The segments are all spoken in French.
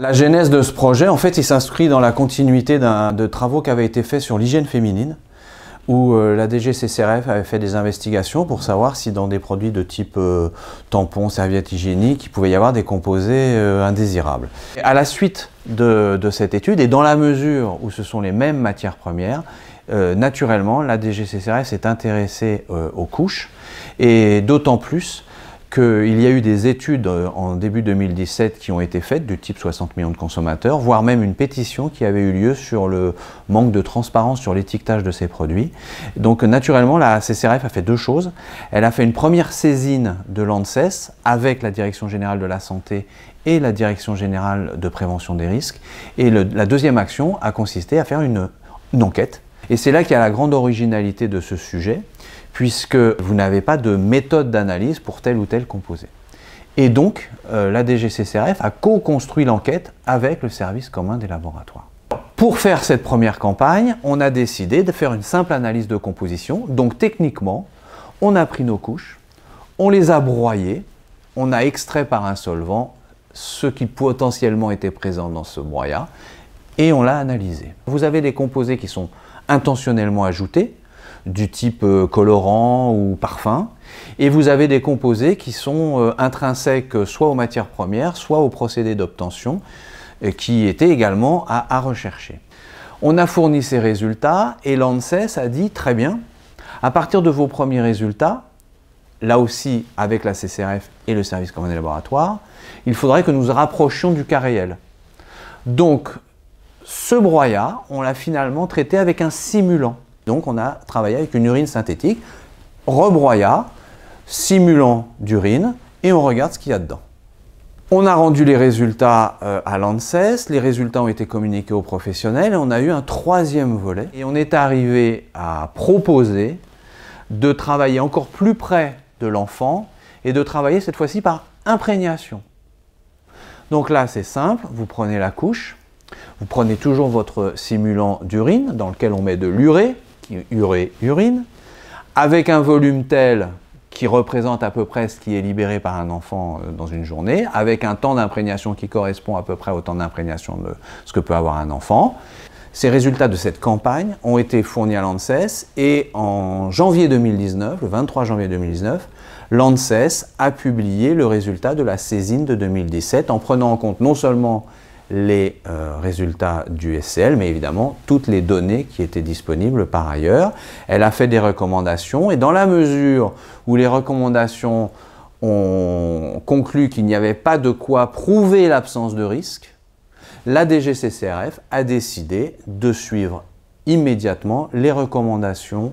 La genèse de ce projet, en fait, il s'inscrit dans la continuité de travaux qui avaient été faits sur l'hygiène féminine, où la DGCCRF avait fait des investigations pour savoir si dans des produits de type tampons, serviettes hygiéniques, il pouvait y avoir des composés indésirables. Et à la suite de cette étude, et dans la mesure où ce sont les mêmes matières premières, naturellement, la DGCCRF s'est intéressée aux couches, et d'autant plus qu'il y a eu des études en début 2017 qui ont été faites du type 60 millions de consommateurs, voire même une pétition qui avait eu lieu sur le manque de transparence sur l'étiquetage de ces produits. Donc naturellement, la CCRF a fait deux choses. Elle a fait une première saisine de l'ANSES avec la Direction Générale de la Santé et la Direction Générale de Prévention des Risques. Et la deuxième action a consisté à faire une enquête. Et c'est là qu'il y a la grande originalité de ce sujet, puisque vous n'avez pas de méthode d'analyse pour tel ou tel composé. Et donc, la DGCCRF a co-construit l'enquête avec le service commun des laboratoires. Pour faire cette première campagne, on a décidé de faire une simple analyse de composition. Donc techniquement, on a pris nos couches, on les a broyées, on a extrait par un solvant ce qui potentiellement était présent dans ce broyat, et on l'a analysé. Vous avez des composés qui sont intentionnellement ajoutés, du type colorant ou parfum, et vous avez des composés qui sont intrinsèques soit aux matières premières, soit aux procédés d'obtention, qui étaient également à rechercher. On a fourni ces résultats et l'ANSES a dit très bien, à partir de vos premiers résultats, là aussi avec la CCRF et le service commun des laboratoires, il faudrait que nous nous rapprochions du cas réel. Donc, ce broyat, on l'a finalement traité avec un simulant. Donc on a travaillé avec une urine synthétique, rebroyat, simulant d'urine, et on regarde ce qu'il y a dedans. On a rendu les résultats à l'ANSES, les résultats ont été communiqués aux professionnels, et on a eu un troisième volet. Et on est arrivé à proposer de travailler encore plus près de l'enfant, et de travailler cette fois-ci par imprégnation. Donc là c'est simple, vous prenez la couche, vous prenez toujours votre simulant d'urine, dans lequel on met de l'urée, urée-urine, avec un volume tel qui représente à peu près ce qui est libéré par un enfant dans une journée, avec un temps d'imprégnation qui correspond à peu près au temps d'imprégnation de ce que peut avoir un enfant. Ces résultats de cette campagne ont été fournis à l'ANSES et en janvier 2019, le 23 janvier 2019, l'ANSES a publié le résultat de la saisine de 2017 en prenant en compte non seulement les résultats du SCL, mais évidemment toutes les données qui étaient disponibles par ailleurs. Elle a fait des recommandations et dans la mesure où les recommandations ont conclu qu'il n'y avait pas de quoi prouver l'absence de risque, la DGCCRF a décidé de suivre immédiatement les recommandations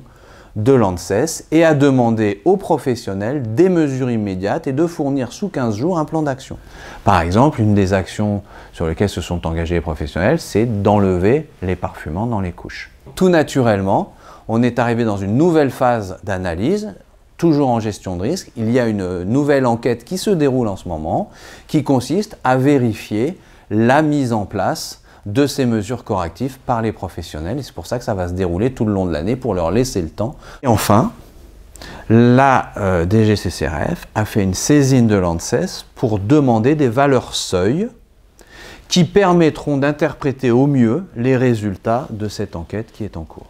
de l'ANSES et a demandé aux professionnels des mesures immédiates et de fournir sous 15 jours un plan d'action. Par exemple, une des actions sur lesquelles se sont engagés les professionnels, c'est d'enlever les parfumants dans les couches. Tout naturellement, on est arrivé dans une nouvelle phase d'analyse, toujours en gestion de risque. Il y a une nouvelle enquête qui se déroule en ce moment, qui consiste à vérifier la mise en place de ces mesures correctives par les professionnels. Et c'est pour ça que ça va se dérouler tout le long de l'année pour leur laisser le temps. Et enfin, la DGCCRF a fait une saisine de l'ANSES pour demander des valeurs seuil qui permettront d'interpréter au mieux les résultats de cette enquête qui est en cours.